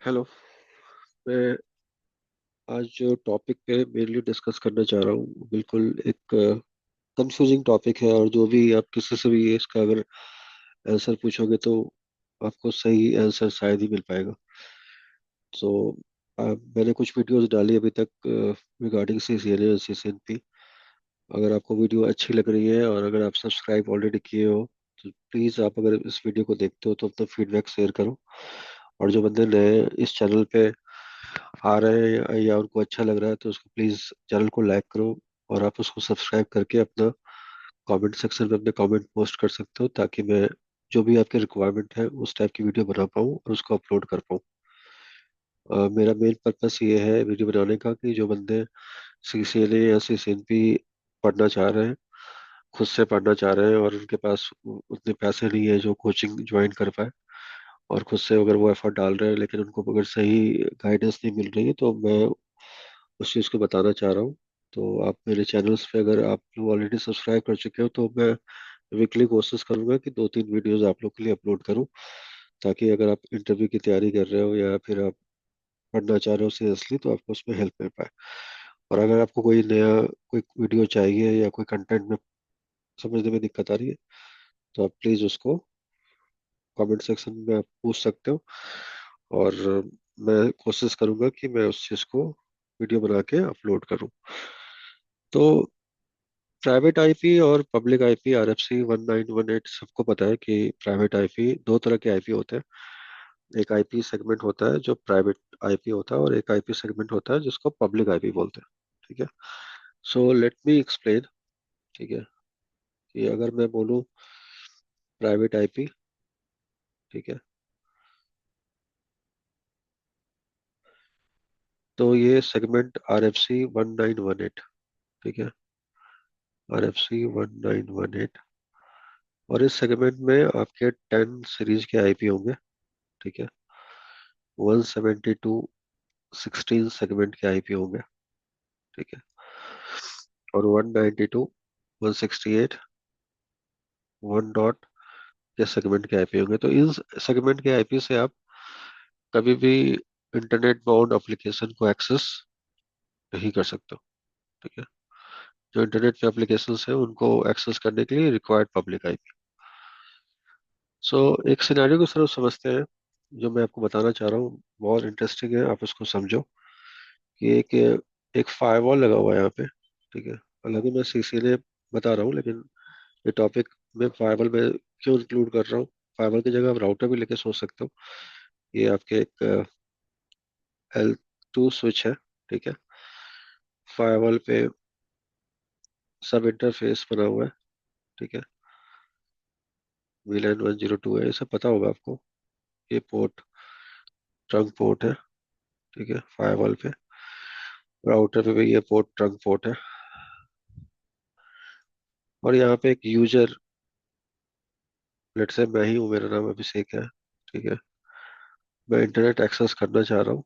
Hello. मैं आज जो टॉपिक पे मेनली डिस्कस करना चाह रहा हूँ बिल्कुल एक कंफ्यूजिंग टॉपिक है, और जो भी आप किसी से भी इसका अगर आंसर पूछोगे तो आपको सही आंसर शायद ही मिल पाएगा। सो मैंने कुछ वीडियोस डाली अभी तक रिगार्डिंग CCNA और CCNP। अगर आपको वीडियो अच्छी लग रही है और अगर आप सब्सक्राइब ऑलरेडी किए हो तो प्लीज़ आप अगर इस वीडियो को देखते हो तो अपना फीडबैक शेयर करो। और जो बंदे नए इस चैनल पे आ रहे हैं या उनको अच्छा लग रहा है तो उसको प्लीज चैनल को लाइक करो, और आप उसको सब्सक्राइब करके अपना कमेंट सेक्शन में अपने कमेंट पोस्ट कर सकते हो, ताकि मैं जो भी आपकी रिक्वायरमेंट है उस टाइप की वीडियो बना पाऊँ और उसको अपलोड कर पाऊँ। मेरा मेन पर्पस ये है वीडियो बनाने का कि जो बंदे CCNA या CCNP पढ़ना चाह रहे हैं, खुद से पढ़ना चाह रहे हैं और उनके पास उतने पैसे नहीं है जो कोचिंग ज्वाइन कर पाए, और खुद से अगर वो एफर्ट डाल रहे हैं लेकिन उनको अगर सही गाइडेंस नहीं मिल रही है, तो मैं उस चीज़ को बताना चाह रहा हूँ। तो आप मेरे चैनल्स पे अगर आप लोग ऑलरेडी सब्सक्राइब कर चुके हो तो मैं वीकली कोशिश करूंगा कि 2-3 वीडियोस आप लोग के लिए अपलोड करूँ, ताकि अगर आप इंटरव्यू की तैयारी कर रहे हो या फिर आप पढ़ना चाह रहे हो सीरियसली तो आपको उसमें हेल्प मिल पाए। और अगर आपको कोई नया कोई वीडियो चाहिए या कोई कंटेंट में समझने में दिक्कत आ रही है तो आप प्लीज़ उसको कमेंट सेक्शन में आप पूछ सकते हो, और मैं कोशिश करूंगा कि मैं उस चीज़ को वीडियो बना के अपलोड करूं। तो प्राइवेट आईपी और पब्लिक आईपी RFC 1918 सबको पता है कि प्राइवेट आईपी दो तरह के आईपी होते हैं। एक आईपी सेगमेंट होता है जो प्राइवेट आईपी होता है, और एक आईपी सेगमेंट होता है जिसको पब्लिक आईपी बोलते हैं। ठीक है। So let me explain. ठीक है, कि अगर मैं बोलूँ प्राइवेट आईपी, ठीक है, तो ये सेगमेंट RFC 1918, ठीक है, RFC 1918। और इस सेगमेंट में आपके 10 सीरीज के आईपी होंगे। ठीक है। 172 16 सेगमेंट के आईपी होंगे। ठीक है। और 192 168 वन डॉट के सेगमेंट के आईपी होंगे। तो इन सेगमेंट के आईपी से आप कभी भी इंटरनेट बाउंड एप्लीकेशन को एक्सेस नहीं कर सकते हो। ठीक है। जो इंटरनेट पे एप्लीकेशन है उनको एक्सेस करने के लिए रिक्वायर्ड पब्लिक आईपी। सो एक सिनेरियो को सिर्फ समझते हैं, जो मैं आपको बताना चाह रहा हूँ बहुत इंटरेस्टिंग है, आप उसको समझो। कि एक फायरवॉल लगा हुआ है यहाँ पे। ठीक है। हालांकि मैं CCNA बता रहा हूँ, लेकिन ये टॉपिक में फायरवॉल में क्यों इंक्लूड कर रहा हूँ। फायरवॉल की जगह आप राउटर भी लेके सोच सकते हो। ये आपके एक L2 स्विच है। ठीक है। फायरवॉल पे सब इंटरफेस बना हुआ है। ठीक है। VLAN 102 है, ये सब पता होगा आपको। ये पोर्ट ट्रंक पोर्ट है। ठीक है, फायरवॉल पे। राउटर पे भी ये पोर्ट ट्रंक पोर्ट है। और यहाँ पे एक यूजर, लेट से मैं ही हूँ, मेरा नाम अभिषेक है। ठीक है। मैं इंटरनेट एक्सेस करना चाह रहा हूँ,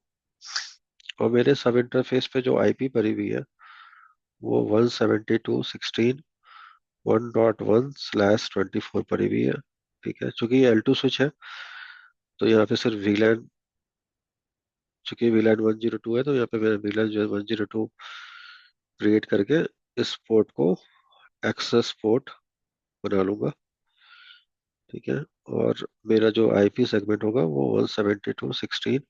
और मेरे सब इंटरफेस पे जो आईपी पड़ी हुई है वो 172.16 1.1/24 पड़ी हुई है। ठीक है। चूंकि ये L2 स्विच है तो यहाँ पे सिर्फ वीलैन, चूंकि वीलैन 102 है तो यहाँ पे मैं वीलैन जो है 102 क्रिएट करके इस पोर्ट को एक्सेस पोर्ट बना लूंगा। ठीक है। और मेरा जो आईपी सेगमेंट होगा वो 172.16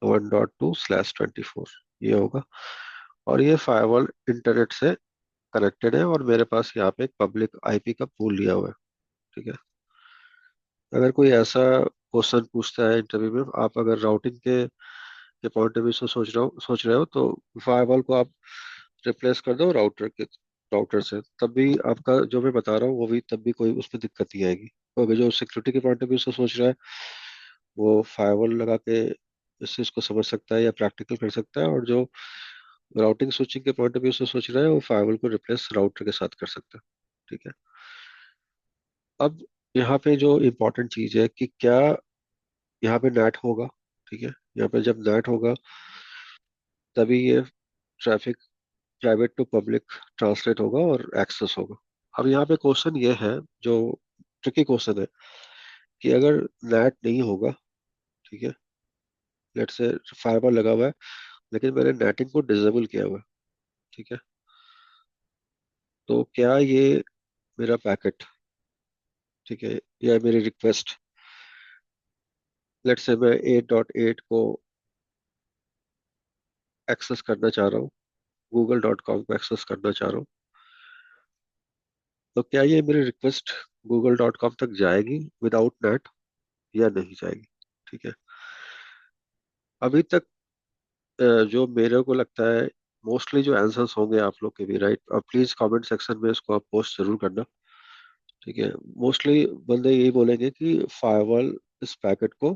1.2/24 ये होगा। और ये फायरवॉल इंटरनेट से कनेक्टेड है, और मेरे पास यहाँ पे एक पब्लिक आईपी का पूल लिया हुआ है। ठीक है। अगर कोई ऐसा क्वेश्चन पूछता है इंटरव्यू में, आप अगर राउटिंग के पॉइंट ऑफ व्यू से सोच रहे हो तो फायरवॉल को आप रिप्लेस कर दो राउटर से, तब भी आपका जो मैं बता रहा हूँ वो भी तब भी कोई उसमें दिक्कत नहीं आएगी। तो अगर जो सिक्योरिटी के पॉइंट ऑफ व्यू से सोच रहा है वो फायरवॉल लगा के इस चीज को समझ सकता है या प्रैक्टिकल कर सकता है, और जो राउटिंग स्विचिंग के पॉइंट ऑफ व्यू से सोच रहा है वो फायरवॉल को रिप्लेस राउटर के साथ कर सकता है। ठीक है। अब यहाँ पे जो इम्पोर्टेंट चीज है कि क्या यहाँ पे नेट होगा। ठीक है। यहाँ पे जब नेट होगा तभी ये traffic private to public translate होगा और एक्सेस होगा। अब यहाँ पे क्वेश्चन ये है, जो ट्रिकी क्वेश्चन है, कि अगर नेट नहीं होगा, ठीक है, लेट से फाइबर लगा हुआ है, लेकिन मैंने नेटिंग को डिसेबल किया हुआ है। ठीक है, तो क्या ये मेरा पैकेट, ठीक है, या मेरी रिक्वेस्ट, लेट से मैं 8.8 को एक्सेस करना चाह रहा हूँ, google.com को एक्सेस करना चाह रहा हूँ, तो क्या ये मेरी रिक्वेस्ट google.com तक जाएगी विदाउट नेट या नहीं जाएगी? ठीक है, अभी तक जो मेरे को लगता है मोस्टली जो आंसर्स होंगे आप लोग के भी, राइट, और प्लीज कमेंट सेक्शन में इसको आप पोस्ट जरूर करना। ठीक है, मोस्टली बंदे यही बोलेंगे कि फायरवॉल इस पैकेट को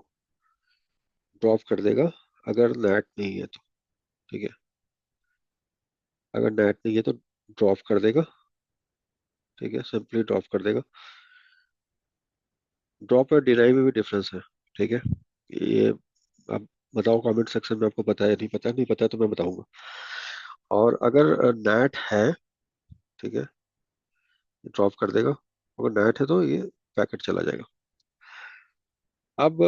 ड्रॉप कर देगा अगर नेट नहीं है तो। ठीक है, अगर नेट नहीं है तो ड्रॉप कर देगा। ठीक है, सिंपली ड्रॉप कर देगा। ड्रॉप और डिनाई में भी डिफरेंस है। ठीक है, ये आप बताओ कमेंट सेक्शन में, आपको पता है नहीं पता, नहीं पता तो मैं बताऊंगा। और अगर नेट है, ठीक है, ड्रॉप कर देगा। अगर नेट है तो ये पैकेट चला जाएगा। अब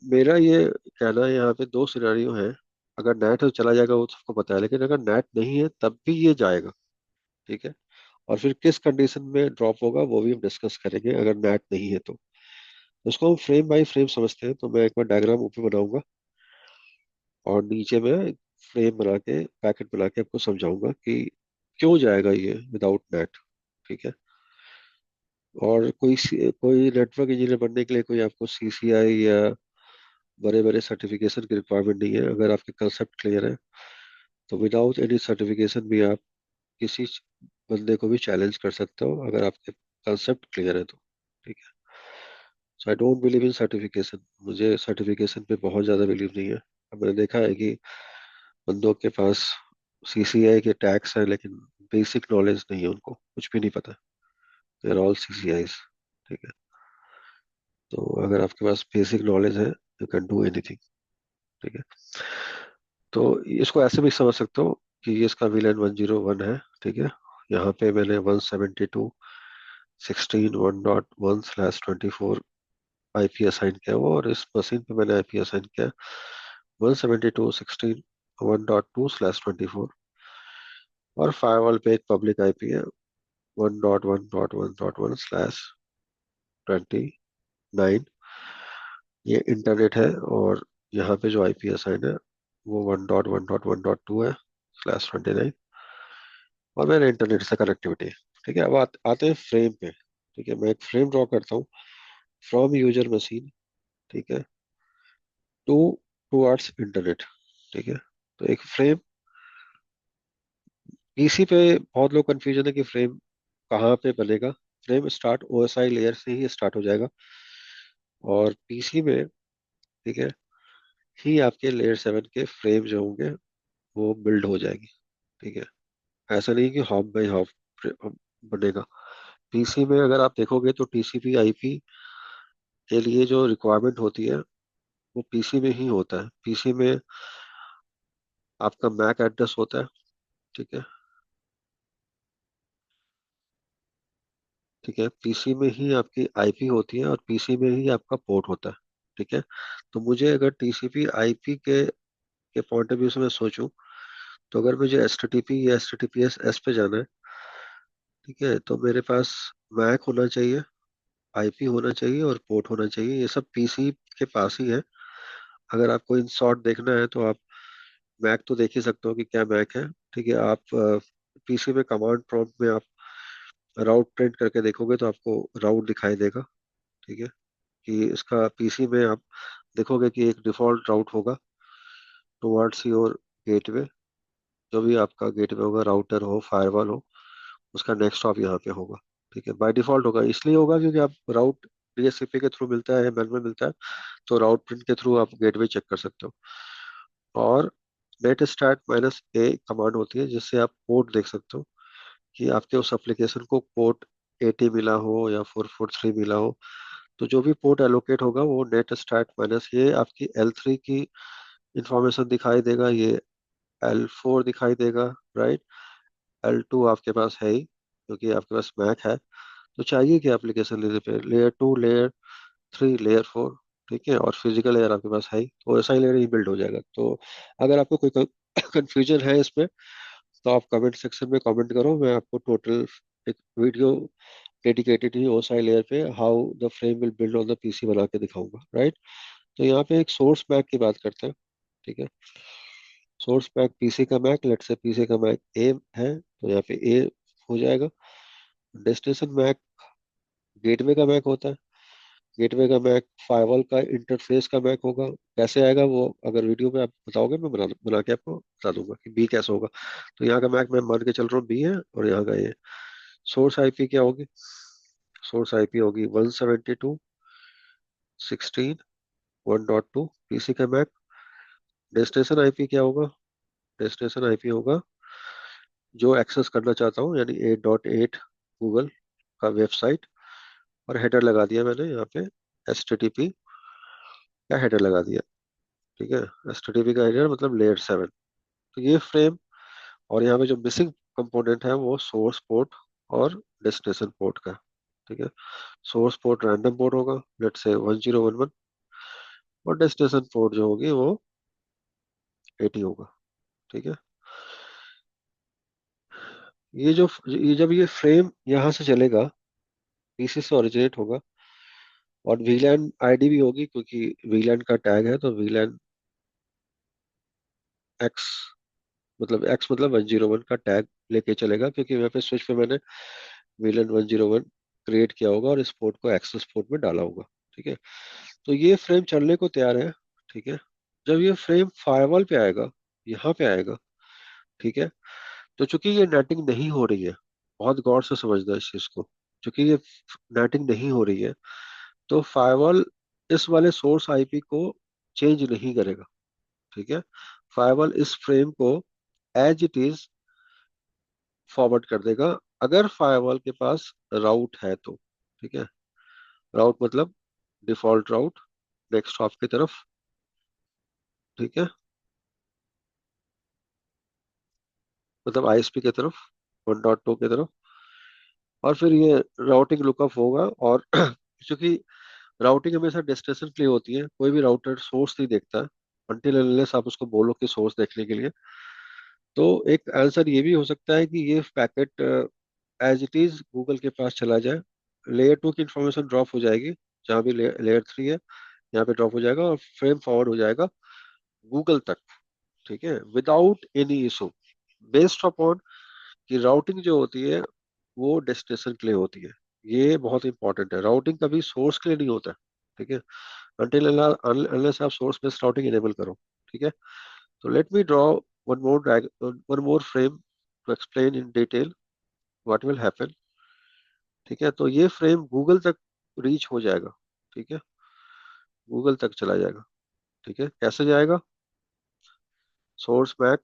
मेरा ये कहना है, यहाँ पे दो सिनेरियो है। अगर नेट है तो चला जाएगा, वो तो सबको पता है, लेकिन अगर नेट नहीं है तब भी ये जाएगा। ठीक है, और फिर किस कंडीशन में ड्रॉप होगा वो भी हम डिस्कस करेंगे अगर नेट नहीं है तो। उसको हम फ्रेम बाय फ्रेम समझते हैं, तो मैं एक बार डायग्राम ऊपर बनाऊंगा और नीचे में फ्रेम बना के, पैकेट बना के आपको समझाऊंगा कि क्यों जाएगा ये विदाउट नेट। ठीक है, और कोई नेटवर्क इंजीनियर बनने के लिए कोई आपको सीसीआई या बड़े बड़े सर्टिफिकेशन की रिक्वायरमेंट नहीं है। अगर आपके कंसेप्ट क्लियर है तो विदाउट एनी सर्टिफिकेशन भी आप किसी बंदे को भी चैलेंज कर सकते हो, अगर आपके कंसेप्ट क्लियर है तो। ठीक है, so I don't believe in certification. मुझे सर्टिफिकेशन पे बहुत ज़्यादा बिलीव नहीं है। अब मैंने देखा है कि बंदों के पास सीसीआई के टैग्स है, लेकिन बेसिक नॉलेज नहीं है, उनको कुछ भी नहीं पता। They are all CCIs. ठीक है, तो अगर आपके पास बेसिक नॉलेज है यू कैन डू एनीथिंग। ठीक है, तो इसको ऐसे भी समझ सकते हो कि ये इसका विलन 101 है। ठीक है, यहाँ पे मैंने 172.16.1.1/24 आईपी असाइन किया हुआ, और इस मशीन पे मैंने आईपी असाइन किया 172.16.1.2/24। और फायरवॉल पे एक पब्लिक आईपी है 1.1.1.1/29। ये इंटरनेट है, और यहाँ पे जो आईपी असाइन है वो 1.1.1.2 है /29। और मैंने इंटरनेट से कनेक्टिविटी। ठीक है, अब आते हैं फ्रेम पे। ठीक है, मैं एक फ्रेम ड्रॉ करता हूँ फ्रॉम यूजर मशीन, ठीक है, टू टुवर्ड्स इंटरनेट। ठीक है, तो एक फ्रेम पीसी पे, बहुत लोग कंफ्यूजन है कि फ्रेम कहाँ पे बनेगा। फ्रेम स्टार्ट ओएसआई लेयर से ही स्टार्ट हो जाएगा, और पीसी में, ठीक है, ही आपके लेयर 7 के फ्रेम जो होंगे वो बिल्ड हो जाएगी। ठीक है, ऐसा नहीं कि हॉप बाई हॉप बनेगा। पीसी में अगर आप देखोगे तो टीसीपी आईपी के लिए जो रिक्वायरमेंट होती है वो पीसी में ही होता है। पीसी में आपका मैक एड्रेस होता है। ठीक है, ठीक है, पीसी में ही आपकी आईपी होती है, और पीसी में ही आपका पोर्ट होता है। ठीक है, तो मुझे अगर टीसीपी आईपी के पॉइंट ऑफ व्यू से मैं सोचूं, तो अगर मुझे एस टी टी पी या S T T P S पे जाना है, ठीक है, तो मेरे पास मैक होना चाहिए, आईपी होना चाहिए, और पोर्ट होना चाहिए। ये सब पीसी के पास ही है। अगर आपको इन शॉर्ट देखना है तो आप मैक तो देख ही सकते हो कि क्या मैक है। ठीक है, आप पीसी में कमांड प्रॉम्प्ट में आप राउट प्रिंट करके देखोगे तो आपको राउट दिखाई देगा। ठीक है, कि इसका पीसी में आप देखोगे कि एक डिफॉल्ट राउट होगा टुवर्ड्स योर गेटवे। जो भी आपका गेटवे होगा, राउटर हो, फायरवॉल हो, उसका नेक्स्ट स्टॉप यहाँ पे होगा। ठीक है, बाय डिफॉल्ट होगा, इसलिए होगा क्योंकि आप राउट डीएचसीपी के थ्रू मिलता है, मैनुअल में मिलता है, तो राउट प्रिंट के थ्रू आप गेटवे चेक कर सकते हो। और नेट स्टार्ट -a कमांड होती है, जिससे आप पोर्ट देख सकते हो कि आपके उस एप्लीकेशन को पोर्ट 80 मिला हो या 443 मिला हो। तो जो भी पोर्ट एलोकेट होगा वो नेट स्टार्ट माइनस ये आपकी L3 की इंफॉर्मेशन दिखाई देगा, ये L4 दिखाई देगा, राइट। L2 आपके पास है ही क्योंकि आपके पास मैक है। तो चाहिए कि एप्लीकेशन लेयर पे लेयर 2, लेयर 3, लेयर 4। ठीक है, और फिजिकल लेयर आपके पास है ही, तो ऐसा ही लेयर ही बिल्ड हो जाएगा। तो अगर आपको कोई कंफ्यूजन है इसमें, तो आप कमेंट सेक्शन में कमेंट करो, मैं आपको टोटल एक वीडियो डेडिकेटेड ही ओसाई लेयर पे how the frame will build on the PC बना के दिखाऊंगा, राइट। तो यहाँ पे एक सोर्स मैक की बात करते हैं, ठीक है। सोर्स मैक पीसी का मैक, लेट से पीसी का मैक ए है, तो यहाँ पे ए हो जाएगा। डेस्टिनेशन मैक गेटवे का मैक होता है, गेटवे का मैक फायरवॉल का इंटरफेस का मैक होगा। कैसे आएगा वो अगर वीडियो में आप बताओगे, मैं बना बना के आपको बता दूंगा कि बी कैसे होगा। तो यहाँ का मैक मैं मान के चल रहा हूँ बी है, और यहाँ का ये सोर्स आईपी क्या होगी, सोर्स आईपी होगी 172.16.1.2 पीसी का मैक। डेस्टिनेशन आईपी क्या होगा, डेस्टिनेशन आईपी होगा जो एक्सेस करना चाहता हूँ, यानी 8.8 गूगल का वेबसाइट। और हेडर लगा दिया मैंने यहाँ पे, एच का हेडर लगा दिया, ठीक है। एच का हेडर मतलब लेयर 7। तो ये फ्रेम, और यहाँ पे जो मिसिंग कंपोनेंट है वो सोर्स पोर्ट और डेस्टिनेशन पोर्ट का, ठीक है। सोर्स पोर्ट रैंडम पोर्ट होगा, लेट से 1011, और डेस्टिनेशन पोर्ट जो होगी वो 80 होगा, ठीक है। ये जब ये फ्रेम यहाँ से चलेगा, पीसी से ओरिजिनेट होगा, और वीलैन आईडी भी होगी, क्योंकि वीलैन का टैग है, तो वीलैन एक्स, मतलब एक्स मतलब 101 का टैग लेके चलेगा, क्योंकि यहाँ पे स्विच पे मैंने वीलन 101 क्रिएट किया होगा और इस पोर्ट को एक्सेस पोर्ट में डाला होगा, ठीक है। तो ये फ्रेम चलने को तैयार है, ठीक है। जब ये फ्रेम फायरवॉल पे आएगा, यहाँ पे आएगा, ठीक है। तो चूंकि ये नेटिंग नहीं हो रही है, बहुत गौर से समझना इस चीज को, चूंकि ये नेटिंग नहीं हो रही है, तो फायरवॉल इस वाले सोर्स आईपी को चेंज नहीं करेगा, ठीक है। फायरवॉल इस फ्रेम को एज इट इज फॉरवर्ड कर देगा, अगर फायरवॉल के पास राउट है तो, ठीक है। राउट मतलब डिफॉल्ट राउट नेक्स्ट हॉप की तरफ, ठीक है, मतलब आईएसपी की तरफ, 1.2 की तरफ। और फिर ये राउटिंग लुकअप होगा, और क्योंकि राउटिंग हमेशा डेस्टिनेशन के लिए होती है, कोई भी राउटर सोर्स नहीं देखता अनटिल अनलेस आप उसको बोलो कि सोर्स देखने के लिए। तो एक आंसर ये भी हो सकता है कि ये packet as it is Google के पास चला जाए, लेयर 2 की इंफॉर्मेशन ड्रॉप हो जाएगी, जहाँ भी लेयर 3 है यहाँ पे ड्रॉप हो जाएगा, और फ्रेम फॉरवर्ड हो जाएगा गूगल तक, ठीक है, without any issue, based upon कि राउटिंग जो होती है वो डेस्टिनेशन के लिए होती है। ये बहुत इंपॉर्टेंट है, राउटिंग कभी सोर्स के लिए नहीं होता है, ठीक है, अनटिल अनलेस आप सोर्स बेस्ड राउटिंग इनेबल करो, ठीक है। तो let me draw one more frame to explain in detail what will happen, ठीक है। तो ये फ्रेम गूगल तक रीच हो जाएगा, ठीक है, गूगल तक चला जाएगा, ठीक है। कैसे जाएगा, सोर्स मैक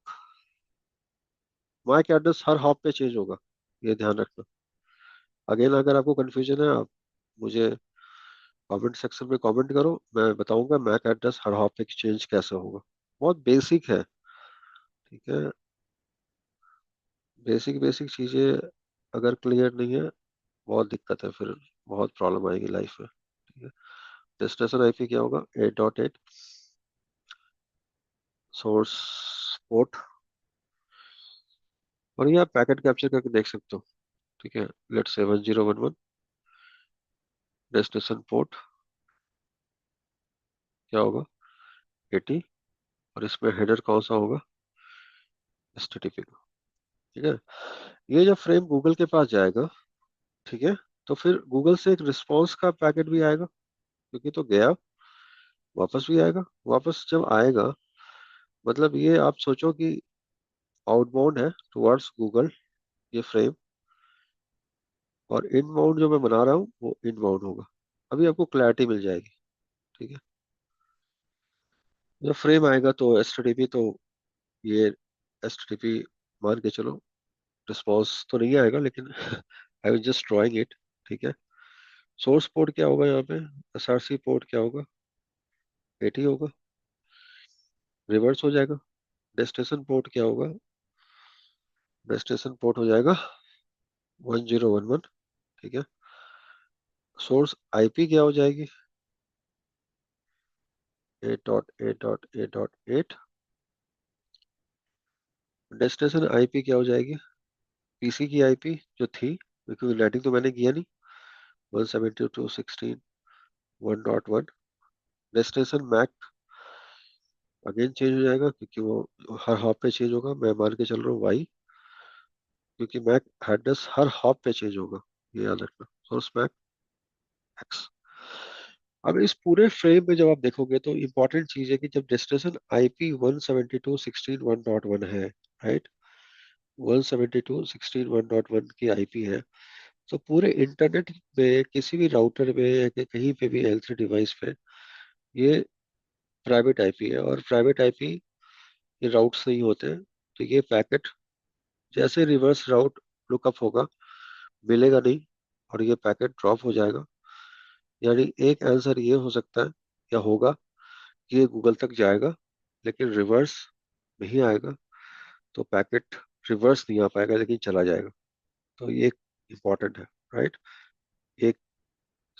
मैक एड्रेस हर हॉप पे चेंज होगा, ये ध्यान रखना। अगेन अगर आपको कंफ्यूजन है, आप मुझे कमेंट सेक्शन में कमेंट करो, मैं बताऊंगा मैक एड्रेस हर हॉप पे चेंज कैसे होगा। बहुत बेसिक है, ठीक है। बेसिक बेसिक चीजें अगर क्लियर नहीं है, बहुत दिक्कत है फिर, बहुत प्रॉब्लम आएगी लाइफ में, ठीक है। डेस्टिनेशन आईपी क्या होगा, 8.8 सोर्स पोर्ट, और ये आप पैकेट कैप्चर करके देख सकते हो, ठीक है। लेट से 1011 डेस्टिनेशन पोर्ट क्या होगा, 80, और इसमें हेडर कौन सा होगा, एचटीटीपी का, ठीक है। ये जब फ्रेम गूगल के पास जाएगा, ठीक है, तो फिर गूगल से एक रिस्पॉन्स का पैकेट भी आएगा, क्योंकि तो गया, वापस भी आएगा। वापस जब आएगा, मतलब ये आप सोचो कि आउटबाउंड है टुवर्ड्स गूगल ये फ्रेम, और इनबाउंड जो मैं बना रहा हूँ वो इनबाउंड होगा। अभी आपको क्लैरिटी मिल जाएगी, ठीक है। जब फ्रेम आएगा तो एचटीटीपी, तो ये एचटीटीपी मान के चलो, रिस्पॉन्स तो नहीं आएगा, लेकिन I was just drawing it, ठीक है। सोर्स पोर्ट क्या होगा यहाँ पे, एसआरसी पोर्ट क्या होगा, 80 होगा, रिवर्स हो जाएगा। डेस्टिनेशन पोर्ट क्या होगा, डेस्टिनेशन पोर्ट हो जाएगा 1011, ठीक है। सोर्स आईपी क्या हो जाएगी, 8.8.8.8। डेस्टिनेशन आईपी क्या हो जाएगी? पीसी की आईपी जो थी, क्योंकि नेटिंग तो मैंने किया नहीं। 172.16.1.1। डेस्टिनेशन मैक अगेन चेंज हो जाएगा, क्योंकि वो हर हॉप पे चेंज होगा। मैं मान के चल रहा हूँ वाई, क्योंकि मैक एड्रेस हर हॉप पे चेंज होगा, ये याद रखना। Source MAC X. अब इस पूरे फ्रेम में जब आप देखोगे तो इंपॉर्टेंट चीज है कि जब डेस्टिनेशन आईपी 172.16.1.1 है, राइट, 172.16.1.1 की आईपी है, तो पूरे इंटरनेट में किसी भी राउटर में या कहीं पे भी L3 डिवाइस पे ये प्राइवेट आईपी है। और प्राइवेट आईपी ये राउट्स नहीं होते हैं, तो ये पैकेट जैसे रिवर्स राउट लुकअप होगा, मिलेगा नहीं, और ये पैकेट ड्रॉप हो जाएगा। यानी एक आंसर ये हो सकता है या होगा कि ये गूगल तक जाएगा, लेकिन रिवर्स नहीं आएगा, तो पैकेट रिवर्स नहीं आ पाएगा लेकिन चला जाएगा। तो ये इम्पोर्टेंट है, राइट। एक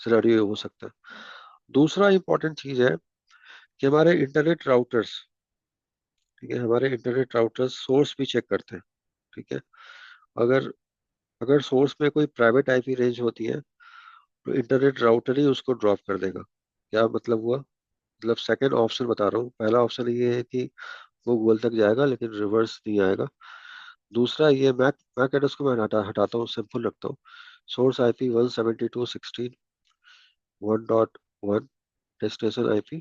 सिनेरियो हो सकता है। दूसरा इंपॉर्टेंट चीज है कि हमारे इंटरनेट राउटर्स, ठीक है, हमारे इंटरनेट राउटर्स सोर्स भी चेक करते हैं, ठीक है। अगर अगर सोर्स में कोई प्राइवेट आईपी रेंज होती है, तो इंटरनेट राउटर ही उसको ड्रॉप कर देगा। क्या मतलब हुआ? मतलब सेकंड ऑप्शन बता रहा हूँ, पहला ऑप्शन ये है कि वो गूगल तक जाएगा लेकिन रिवर्स नहीं आएगा। दूसरा ये मैक मैक एड्रेस को मैं हटाता हूँ, सिंपल रखता हूँ। Source IP 172.16.1.1, destination IP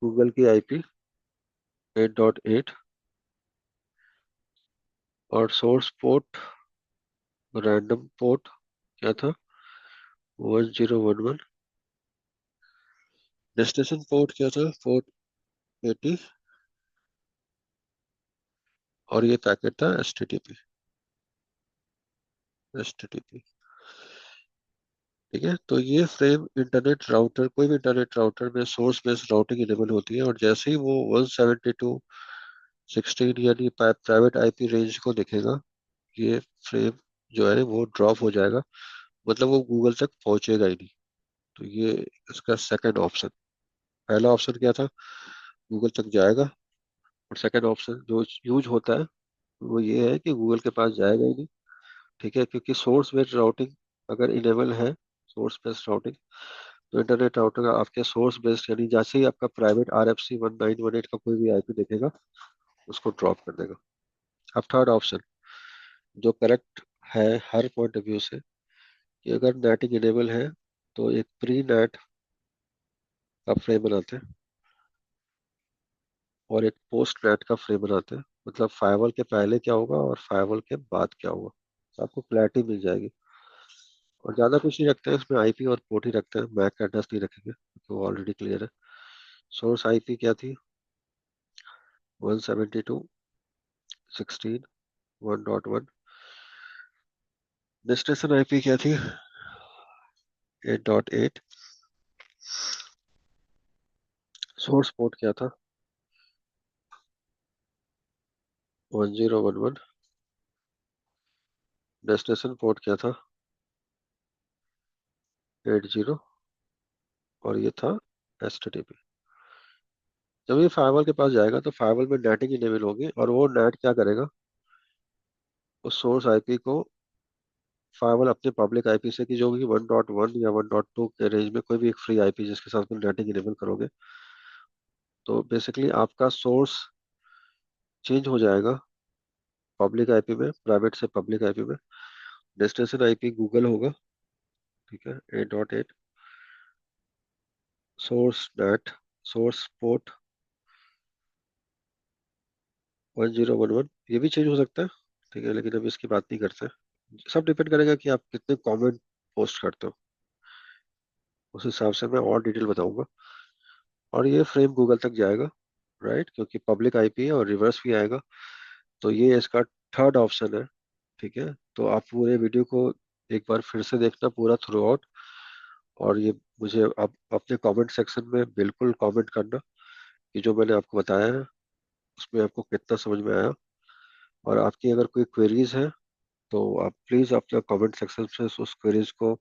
Google की आईपी 8.8, और सोर्स पोर्ट रैंडम पोर्ट क्या था? 1011। डेस्टिनेशन पोर्ट क्या था? पोर्ट 80। और ये पैकेट था एच टी टी पी। ठीक है, तो ये फ्रेम इंटरनेट राउटर, कोई भी इंटरनेट राउटर में सोर्स बेस्ड राउटिंग इनेबल होती है, और जैसे ही वो 172.16 यानी प्राइवेट आईपी रेंज को देखेगा, ये फ्रेम जो है वो ड्रॉप हो जाएगा। मतलब वो गूगल तक पहुंचेगा ही नहीं। तो ये इसका सेकंड ऑप्शन। पहला ऑप्शन क्या था? गूगल तक जाएगा। और सेकंड ऑप्शन जो यूज होता है वो ये है कि गूगल के पास जाएगा ही नहीं। ठीक है, क्योंकि सोर्स बेस्ड राउटिंग अगर इनेबल है, सोर्स बेस्ड राउटिंग, तो इंटरनेट राउटर का आपके सोर्स बेस्ड, यानी जैसे ही आपका प्राइवेट RFC 1918 का कोई भी आईपी देखेगा, उसको ड्रॉप कर देगा। अब थर्ड ऑप्शन जो करेक्ट है हर पॉइंट ऑफ व्यू से, कि अगर नेटिंग इनेबल है तो एक प्री नेट का फ्रेम बनाते हैं और एक पोस्ट नेट का फ्रेम बनाते हैं। मतलब फायरवॉल के पहले क्या होगा और फायरवॉल के बाद क्या होगा, तो आपको क्लैरिटी मिल जाएगी। और ज्यादा कुछ नहीं रखते हैं इसमें, आईपी और पोर्ट ही रखते हैं, मैक एड्रेस नहीं रखेंगे क्योंकि वो ऑलरेडी क्लियर है। सोर्स आईपी क्या थी? 172.16.1.1। डेस्टिनेशन आईपी क्या थी? 8.8। सोर्स पोर्ट क्या था? 1011। डेस्टिनेशन पोर्ट क्या था? 80। और ये था HTTP। जब ये फायरवॉल के पास जाएगा तो फायरवॉल में नेटिंग इनेबल होगी, और वो नेट क्या करेगा? उस सोर्स आईपी को फायरवॉल अपने पब्लिक आईपी से, कि जो भी 1.1 या 1.2 के रेंज में कोई भी एक फ्री आईपी जिसके साथ में नेटिंग इनेबल करोगे, तो बेसिकली आपका सोर्स चेंज हो जाएगा पब्लिक आईपी में, प्राइवेट से पब्लिक आईपी में। डेस्टिनेशन आईपी गूगल होगा, ठीक है, 8.8। सोर्स नेट, सोर्स पोर्ट 1011, ये भी चेंज हो सकता है, ठीक है, लेकिन अभी इसकी बात नहीं करते। सब डिपेंड करेगा कि आप कितने कमेंट पोस्ट करते हो, उस हिसाब से मैं और डिटेल बताऊंगा। और ये फ्रेम गूगल तक जाएगा, राइट, क्योंकि पब्लिक आईपी है और रिवर्स भी आएगा। तो ये इसका थर्ड ऑप्शन है। ठीक है, तो आप पूरे वीडियो को एक बार फिर से देखना पूरा थ्रू आउट। और ये मुझे आप अपने कमेंट सेक्शन में बिल्कुल कमेंट करना कि जो मैंने आपको बताया है उसमें आपको कितना समझ में आया। और आपकी अगर कोई क्वेरीज है तो आप प्लीज़ अपना कमेंट सेक्शन से उस क्वेरीज को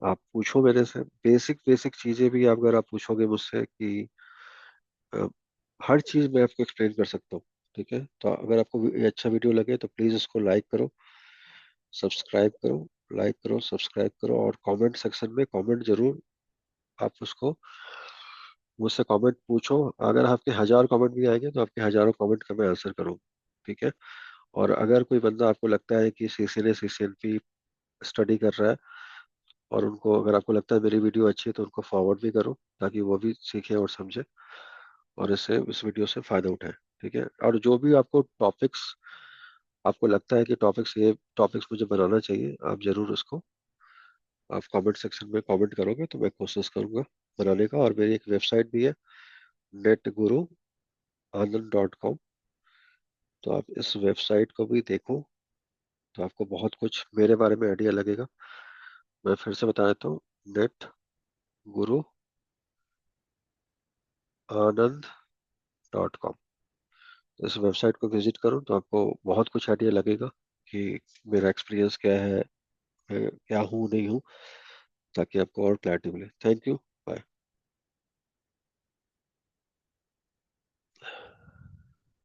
आप पूछो मेरे से बेसिक बेसिक चीजें भी, अगर आप पूछोगे मुझसे कि अ, हर चीज मैं आपको एक्सप्लेन कर सकता हूँ। ठीक है, तो अगर आपको ये अच्छा वीडियो लगे तो प्लीज इसको लाइक करो, सब्सक्राइब करो। लाइक करो, सब्सक्राइब करो, और कमेंट सेक्शन में कमेंट जरूर आप उसको मुझसे कमेंट पूछो। अगर आपके 1000 कमेंट भी आएंगे तो आपके हजारों कमेंट का मैं आंसर करूँ। ठीक है। और अगर कोई बंदा आपको लगता है कि सीसीएनए सीसीएनपी स्टडी कर रहा है, और उनको, अगर आपको लगता है मेरी वीडियो अच्छी है, तो उनको फॉरवर्ड भी करो, ताकि वो भी सीखे और समझे, और इससे इस वीडियो से फायदा उठाए। ठीक है। और जो भी आपको टॉपिक्स, आपको लगता है कि टॉपिक्स, ये टॉपिक्स मुझे बनाना चाहिए, आप जरूर उसको आप कमेंट सेक्शन में कमेंट करोगे तो मैं कोशिश करूंगा बनाने का। और मेरी एक वेबसाइट भी है, नेट गुरु आनंद.com। तो आप इस वेबसाइट को भी देखो, तो आपको बहुत कुछ मेरे बारे में आइडिया लगेगा। मैं फिर से बता देता हूँ, नेट गुरु आनंद.com। इस वेबसाइट को विजिट करो तो आपको बहुत कुछ आइडिया लगेगा कि मेरा एक्सपीरियंस क्या है, मैं क्या हूँ नहीं हूँ, ताकि आपको और क्लैरिटी मिले। Thank you.